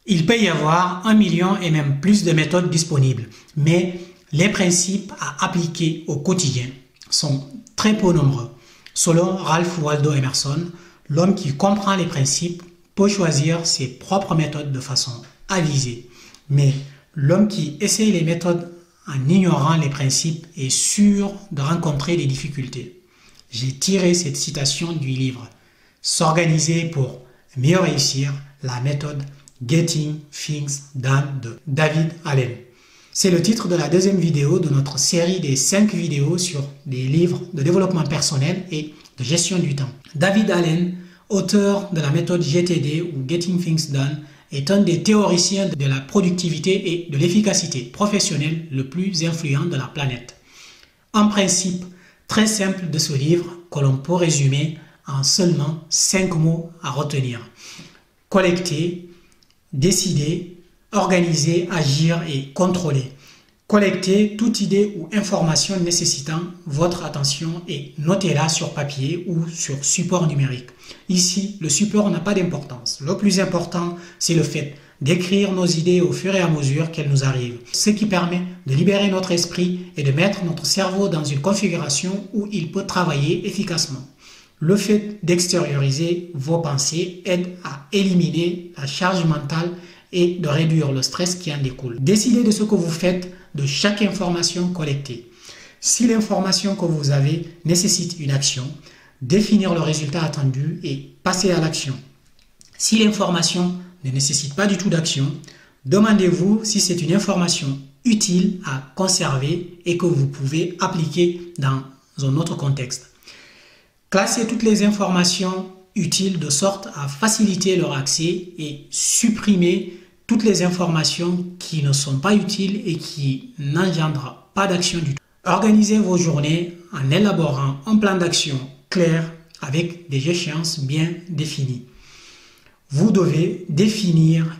Il peut y avoir 1 million et même plus de méthodes disponibles, mais les principes à appliquer au quotidien sont très peu nombreux. Selon Ralph Waldo Emerson, l'homme qui comprend les principes peut choisir ses propres méthodes de façon avisée, mais l'homme qui essaye les méthodes en ignorant les principes est sûr de rencontrer des difficultés. J'ai tiré cette citation du livre « S'organiser pour mieux réussir, la méthode Getting Things Done » de David Allen. C'est le titre de la deuxième vidéo de notre série des 5 vidéos sur des livres de développement personnel et de gestion du temps. David Allen, auteur de la méthode GTD ou Getting Things Done, est un des théoriciens de la productivité et de l'efficacité professionnelle le plus influent de la planète. Un principe très simple de ce livre que l'on peut résumer en seulement 5 mots à retenir. Collecter, décider, organiser, agir et contrôler. Collectez toute idée ou information nécessitant votre attention et notez-la sur papier ou sur support numérique. Ici, le support n'a pas d'importance. Le plus important, c'est le fait d'écrire nos idées au fur et à mesure qu'elles nous arrivent, ce qui permet de libérer notre esprit et de mettre notre cerveau dans une configuration où il peut travailler efficacement. Le fait d'extérioriser vos pensées aide à éliminer la charge mentale et de réduire le stress qui en découle. Décidez de ce que vous faites de chaque information collectée. Si l'information que vous avez nécessite une action, définir le résultat attendu et passer à l'action. Si l'information ne nécessite pas du tout d'action, demandez-vous si c'est une information utile à conserver et que vous pouvez appliquer dans un autre contexte. Classez toutes les informations utiles de sorte à faciliter leur accès et supprimer toutes les informations qui ne sont pas utiles et qui n'engendrent pas d'action du tout. Organisez vos journées en élaborant un plan d'action clair avec des échéances bien définies. Vous devez définir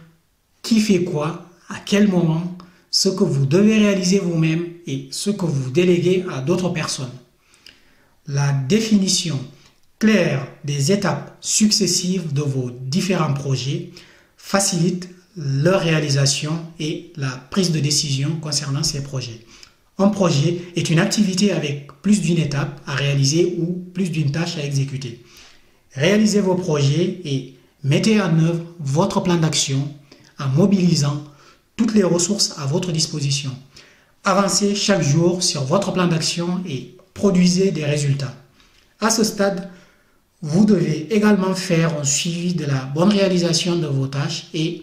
qui fait quoi, à quel moment, ce que vous devez réaliser vous-même et ce que vous déléguez à d'autres personnes. La définition claire des étapes successives de vos différents projets facilite leur réalisation et la prise de décision concernant ces projets. Un projet est une activité avec plus d'une étape à réaliser ou plus d'une tâche à exécuter. Réalisez vos projets et mettez en œuvre votre plan d'action en mobilisant toutes les ressources à votre disposition. Avancez chaque jour sur votre plan d'action et produisez des résultats. À ce stade, vous devez également faire un suivi de la bonne réalisation de vos tâches et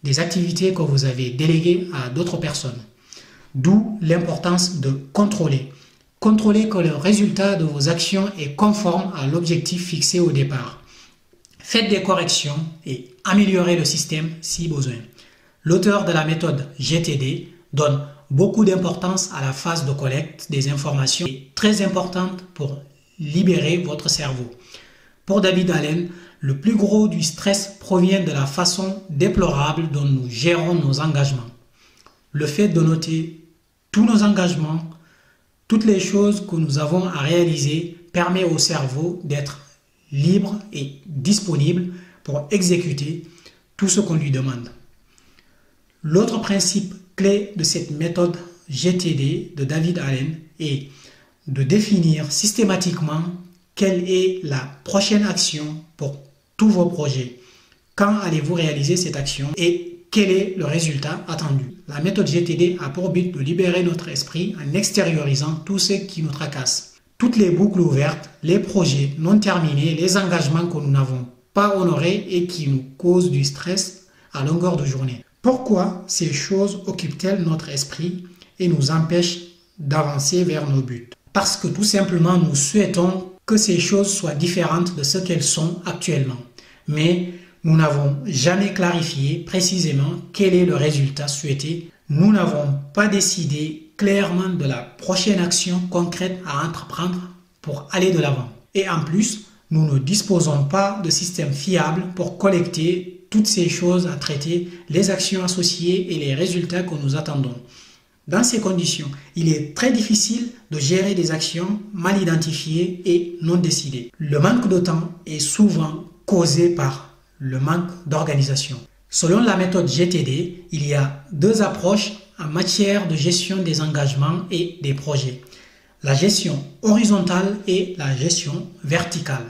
des activités que vous avez déléguées à d'autres personnes. D'où l'importance de contrôler. Contrôlez que le résultat de vos actions est conforme à l'objectif fixé au départ. Faites des corrections et améliorez le système si besoin. L'auteur de la méthode GTD donne beaucoup d'importance à la phase de collecte des informations qui est très importante pour libérer votre cerveau. Pour David Allen, le plus gros du stress provient de la façon déplorable dont nous gérons nos engagements. Le fait de noter tous nos engagements, toutes les choses que nous avons à réaliser permet au cerveau d'être libre et disponible pour exécuter tout ce qu'on lui demande. L'autre principe clé de cette méthode GTD de David Allen est de définir systématiquement quelle est la prochaine action pour tous vos projets. Quand allez-vous réaliser cette action et quel est le résultat attendu? La méthode GTD a pour but de libérer notre esprit en extériorisant tout ce qui nous tracasse. Toutes les boucles ouvertes, les projets non terminés, les engagements que nous n'avons pas honorés et qui nous causent du stress à longueur de journée. Pourquoi ces choses occupent-elles notre esprit et nous empêchent d'avancer vers nos buts? Parce que tout simplement nous souhaitons que ces choses soient différentes de ce qu'elles sont actuellement. Mais nous n'avons jamais clarifié précisément quel est le résultat souhaité. Nous n'avons pas décidé clairement de la prochaine action concrète à entreprendre pour aller de l'avant. Et en plus, nous ne disposons pas de système fiable pour collecter toutes ces choses à traiter, les actions associées et les résultats que nous attendons. Dans ces conditions, il est très difficile de gérer des actions mal identifiées et non décidées. Le manque de temps est souvent causé par le manque d'organisation. Selon la méthode GTD, il y a deux approches en matière de gestion des engagements et des projets. La gestion horizontale et la gestion verticale.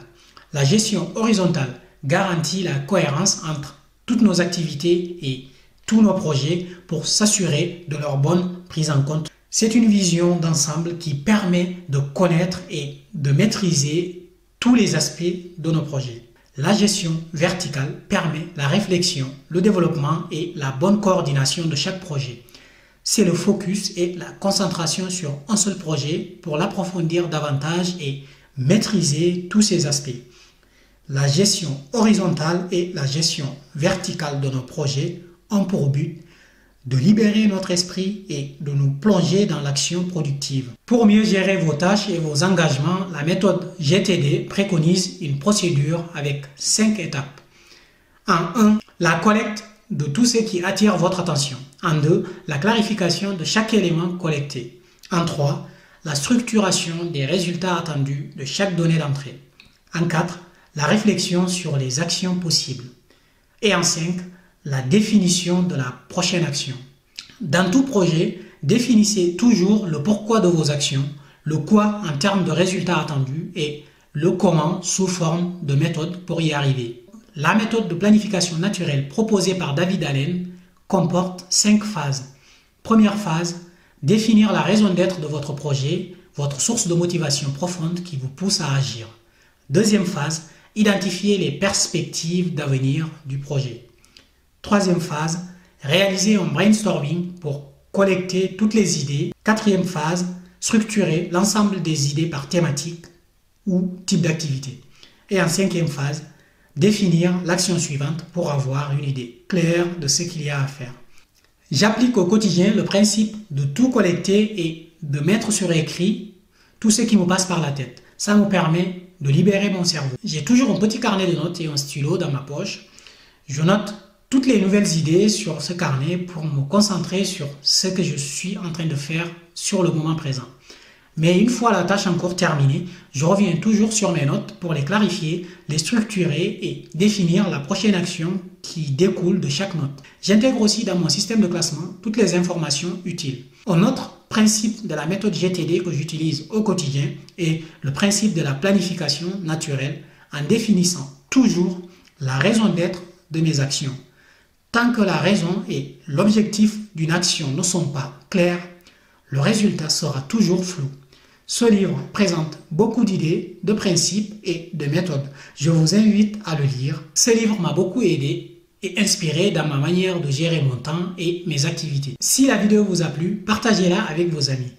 La gestion horizontale garantit la cohérence entre toutes nos activités et tous nos projets pour s'assurer de leur bonne prise en compte. C'est une vision d'ensemble qui permet de connaître et de maîtriser tous les aspects de nos projets. La gestion verticale permet la réflexion, le développement et la bonne coordination de chaque projet. C'est le focus et la concentration sur un seul projet pour l'approfondir davantage et maîtriser tous ces aspects. La gestion horizontale et la gestion verticale de nos projets ont pour but de libérer notre esprit et de nous plonger dans l'action productive. Pour mieux gérer vos tâches et vos engagements, la méthode GTD préconise une procédure avec 5 étapes. En 1, la collecte de tout ce qui attire votre attention. En 2, la clarification de chaque élément collecté. En 3, la structuration des résultats attendus de chaque donnée d'entrée. En 4, la réflexion sur les actions possibles. Et en 5, la définition de la prochaine action. Dans tout projet, définissez toujours le pourquoi de vos actions, le quoi en termes de résultats attendus et le comment sous forme de méthode pour y arriver. La méthode de planification naturelle proposée par David Allen comporte 5 phases. Première phase, définir la raison d'être de votre projet, votre source de motivation profonde qui vous pousse à agir. Deuxième phase, identifier les perspectives d'avenir du projet. Troisième phase, réaliser un brainstorming pour collecter toutes les idées. Quatrième phase, structurer l'ensemble des idées par thématique ou type d'activité. Et en cinquième phase, définir l'action suivante pour avoir une idée claire de ce qu'il y a à faire. J'applique au quotidien le principe de tout collecter et de mettre sur écrit tout ce qui me passe par la tête. Ça me permet de libérer mon cerveau. J'ai toujours un petit carnet de notes et un stylo dans ma poche. Je note toutes les nouvelles idées sur ce carnet pour me concentrer sur ce que je suis en train de faire sur le moment présent. Mais une fois la tâche en cours terminée, je reviens toujours sur mes notes pour les clarifier, les structurer et définir la prochaine action qui découle de chaque note. J'intègre aussi dans mon système de classement toutes les informations utiles. Un autre principe de la méthode GTD que j'utilise au quotidien est le principe de la planification naturelle en définissant toujours la raison d'être de mes actions. Tant que la raison et l'objectif d'une action ne sont pas clairs, le résultat sera toujours flou. Ce livre présente beaucoup d'idées, de principes et de méthodes. Je vous invite à le lire. Ce livre m'a beaucoup aidé et inspiré dans ma manière de gérer mon temps et mes activités. Si la vidéo vous a plu, partagez-la avec vos amis.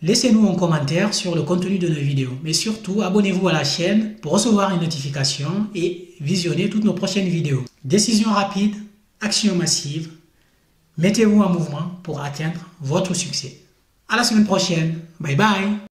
Laissez-nous un commentaire sur le contenu de nos vidéos. Mais surtout, abonnez-vous à la chaîne pour recevoir une notification et visionner toutes nos prochaines vidéos. Décision rapide, action massive. Mettez-vous en mouvement pour atteindre votre succès. À la semaine prochaine. Bye bye.